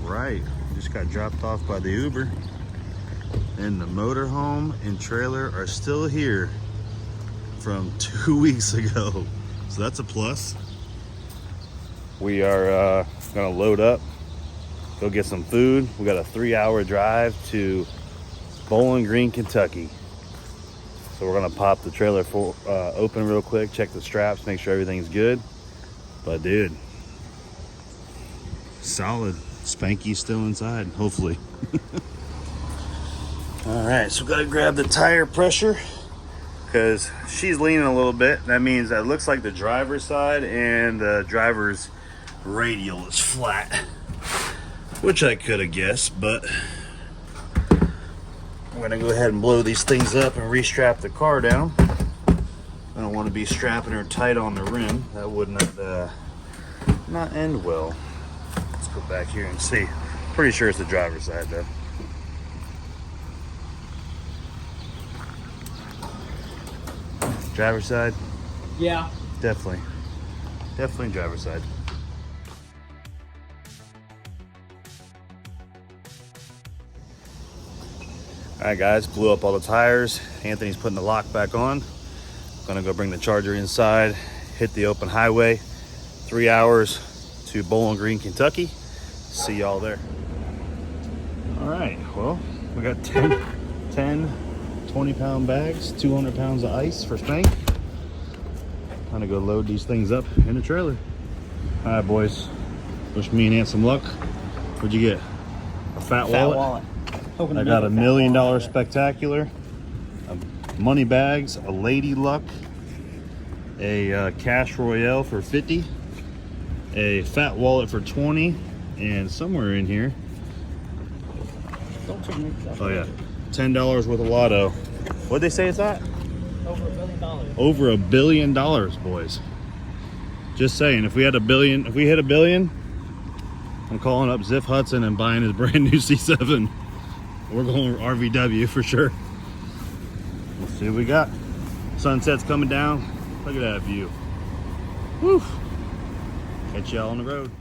right, just got dropped off by the Uber, and the motorhome and trailer are still here from 2 weeks ago, so that's a plus. We are gonna load up, go get some food. We got a 3-hour drive to Bowling Green, Kentucky. So we're gonna pop the trailer open real quick, check the straps, make sure everything's good. But dude, solid. Spanky's still inside, hopefully. All right, so we gotta grab the tire pressure because she's leaning a little bit. That means that it looks like the driver's side and the driver's radial is flat, which I could have guessed, but we're gonna go ahead and blow these things up and restrap the car down. I don't want to be strapping her tight on the rim. That would not end well. Let's go back here and see. Pretty sure it's the driver's side though. Driver's side? Yeah. Definitely driver's side. All right guys, blew up all the tires. Anthony's putting the lock back on. Gonna go bring the Charger inside, hit the open highway. 3 hours to Bowling Green, Kentucky. See y'all there. All right, well, we got 10 20-pound bags, 200 pounds of ice for Spank. Gonna go load these things up in the trailer. All right, boys. Wish me and Aunt some luck. What'd you get? A fat wallet? I got a $1 million spectacular, money bags, a lady luck, a cash royale for 50, a fat wallet for 20, and somewhere in here, oh yeah, $10 worth of lotto. What'd they say it's at? Over $1 billion. Over $1 billion, boys. Just saying, if we hit $1 billion, I'm calling up Ziff Hudson and buying his brand new C7. We're going RVW for sure. Let's see what we got. Sunset's coming down. Look at that view. Woo! Catch y'all on the road.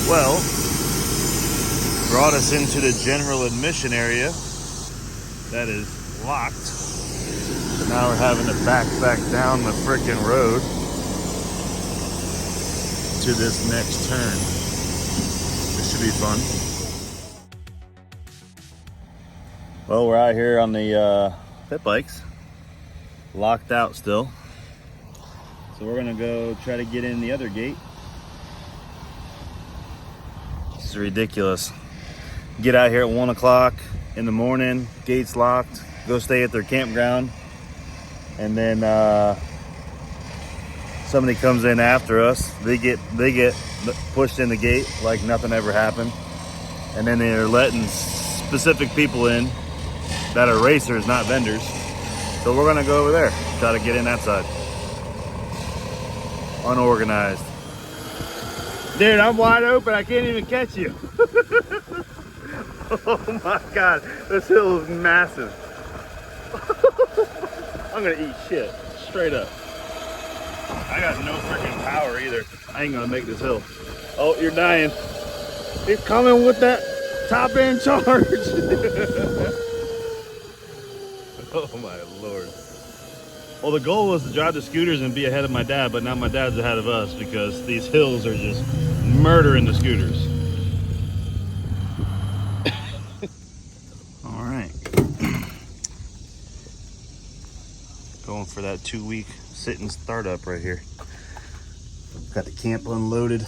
Well, brought us into the general admission area that is locked. So now we're having to back down the frickin' road to this next turn. This should be fun. Well, we're out here on the pit bikes, locked out still. So we're gonna go try to get in the other gate. This is ridiculous. Get out here at 1 o'clock in the morning, gates locked, go stay at their campground, and then somebody comes in after us. They get pushed in the gate like nothing ever happened, and then they're letting specific people in that are racers, not vendors. So we're gonna go over there, try to get in that side. Unorganized. Dude, I'm wide open. I can't even catch you. Oh my God, this hill is massive. I'm gonna eat shit, straight up. I got no freaking power either. I ain't gonna make this hill. Oh, you're dying. He's coming with that top end charge. Oh my Lord. Well, the goal was to drive the scooters and be ahead of my dad, but now my dad's ahead of us because these hills are just murdering the scooters. All right. Going for that 2-week sit and start up right here. Got the camp unloaded.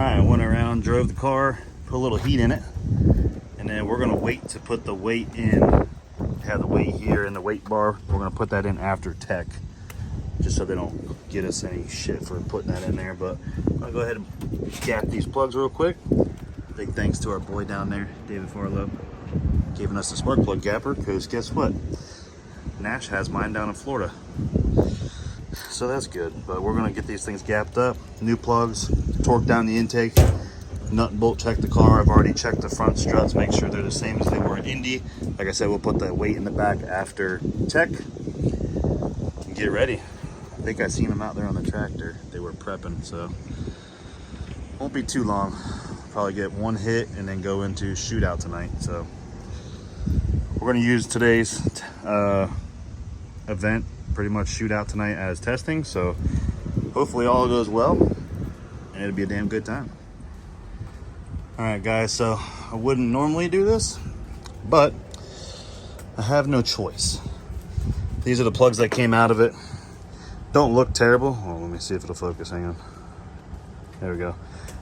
right, I went around, drove the car, put a little heat in it, and then we're gonna wait to put the weight in. Have the weight here in the weight bar. We're gonna put that in after tech, just so they don't get us any shit for putting that in there. But I'll go ahead and gap these plugs real quick. Big thanks to our boy down there, David Farlow, giving us the spark plug gapper, because guess what? Nash has mine down in Florida. So that's good. But we're gonna get these things gapped up, new plugs, torque down the intake, nut and bolt check the car. I've already checked the front struts, make sure they're the same as they were in Indy. Like I said, we'll put the weight in the back after tech and get ready. I think I seen them out there on the tractor. They were prepping, so won't be too long. Probably get one hit and then go into shootout tonight. So we're gonna use today's event, pretty much shootout tonight, as testing. So hopefully all goes well and it'll be a damn good time. All right, guys, so I wouldn't normally do this, but I have no choice. These are the plugs that came out of it. Don't look terrible. Oh, let me see if it'll focus. Hang on. There we go.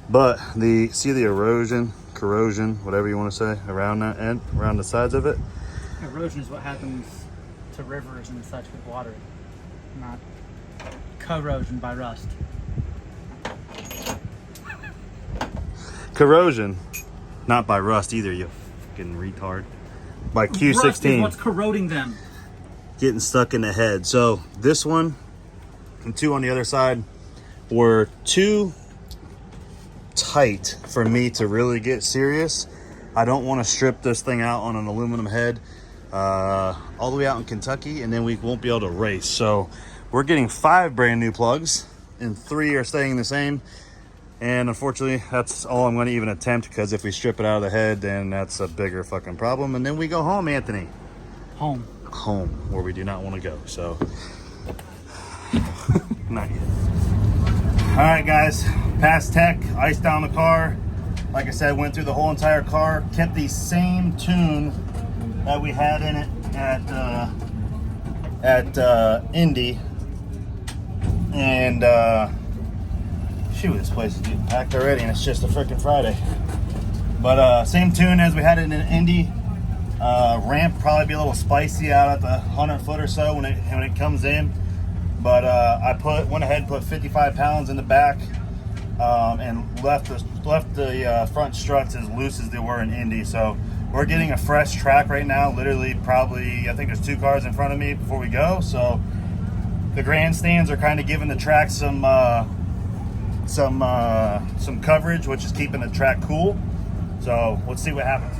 But see the corrosion, whatever you want to say, around that end, around the sides of it. Erosion is what happens to rivers and such with water, not corrosion by rust. Corrosion, not by rust either, you fucking retard. By Q16. Rust is what's corroding them. Getting stuck in the head. So this one and two on the other side were too tight for me to really get serious. I don't want to strip this thing out on an aluminum head all the way out in Kentucky, and then we won't be able to race. So we're getting 5 brand new plugs and 3 are staying the same. And unfortunately, that's all I'm going to even attempt, because if we strip it out of the head, then that's a bigger fucking problem. And then we go home, Anthony. Home, where we do not want to go. So not yet. All right, guys, past tech, iced down the car. Like I said, went through the whole entire car, kept the same tune that we had in it at Indy. And shoot, this place is getting packed already, and it's just a freaking Friday. But same tune as we had it in Indy. Ramp probably be a little spicy out at the 100 foot or so when it comes in. But I went ahead and put 55 pounds in the back, and left the front struts as loose as they were in Indy. So we're getting a fresh track right now. Literally, probably, I think there's 2 cars in front of me before we go. So the grandstands are kind of giving the track some coverage, which is keeping the track cool. So let's see what happens.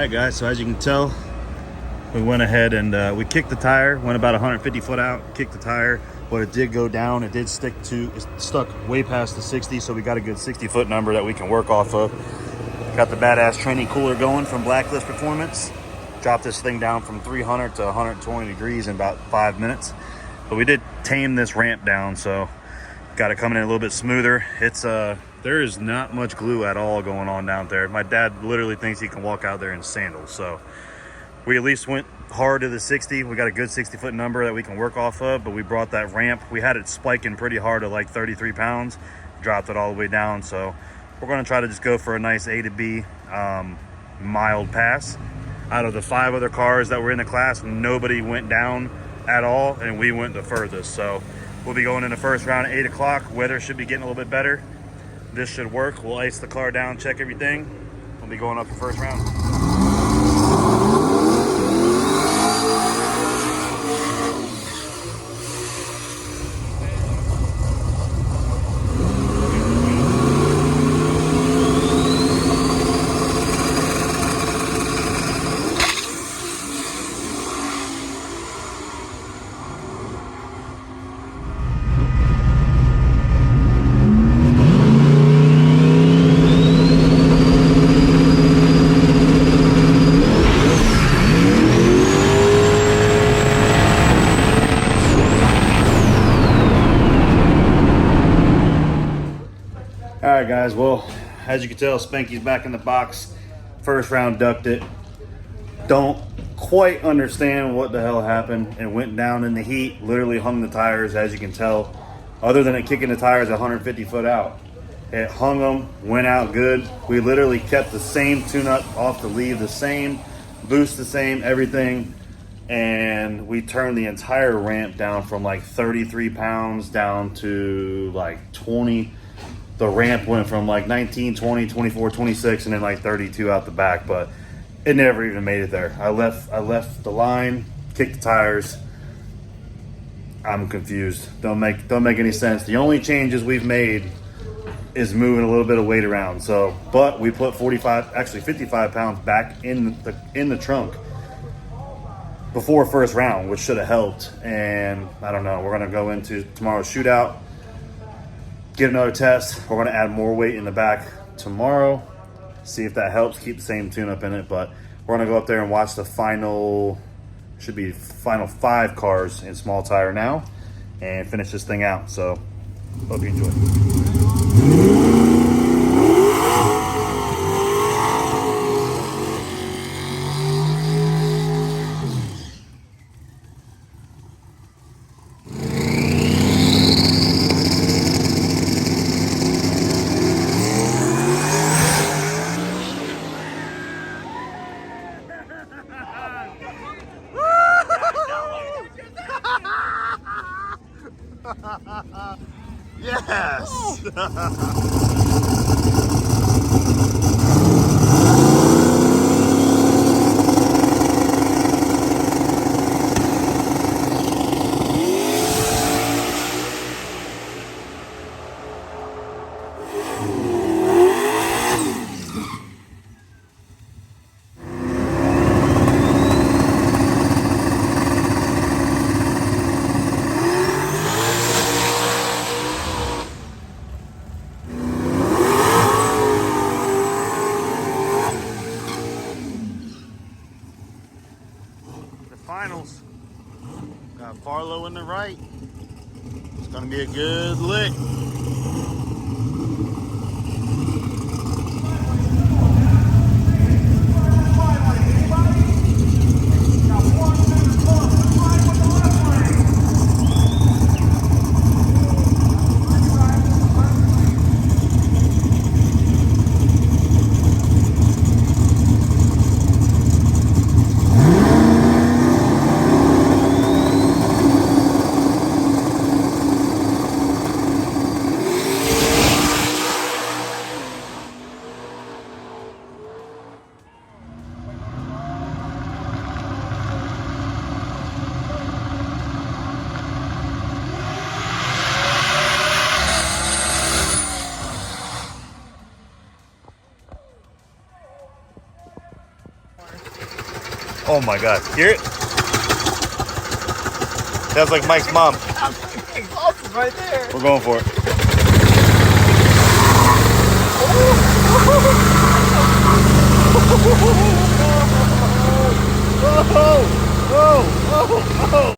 Alright guys, so as you can tell, we went ahead and we kicked the tire, went about 150 foot out, kicked the tire, but it did go down. It did it stuck way past the 60, so we got a good 60-foot number that we can work off of. Got the badass training cooler going from Blacklist Performance. Dropped this thing down from 300 to 120 degrees in about 5 minutes. But we did tame this ramp down, so got it coming in a little bit smoother. It's there is not much glue at all going on down there. My dad literally thinks he can walk out there in sandals. So we at least went hard to the 60. We got a good 60-foot number that we can work off of, but we brought that ramp. We had it spiking pretty hard at like 33 pounds. Dropped it all the way down. So we're going to try to just go for a nice A to B mild pass. Out of the 5 other cars that were in the class, nobody went down at all, and we went the furthest. So we'll be going in the first round at 8 o'clock. Weather should be getting a little bit better. This should work. We'll ice the car down, check everything. We'll be going up the first round. All right, guys. Well, as you can tell, Spanky's back in the box. First round ducked it. Don't quite understand what the hell happened. It went down in the heat, literally hung the tires, as you can tell. Other than it kicking the tires 150 foot out. It hung them, went out good. We literally kept the same tune-up off the lead, the same, boost the same, everything. And we turned the entire ramp down from like 33 pounds down to like 20. The ramp went from like 19, 20, 24, 26, and then like 32 out the back, but it never even made it there. I left the line, kicked the tires. I'm confused. Don't make any sense. The only changes we've made is moving a little bit of weight around. So, but we put 55 pounds back in the trunk before first round, which should have helped. And I don't know. We're gonna go into tomorrow's shootout. Get another test. We're going to add more weight in the back tomorrow. See if that helps. Keep the same tune-up in it. But we're going to go up there and watch the final 5 cars in small tire now and finish this thing out. So, hope you enjoy. Yes! Finals. Got Farlow in the right. It's gonna be a good lick. Oh my God, hear it? Sounds like Mike's mom. Exhaust right there. We're going for it. Oh.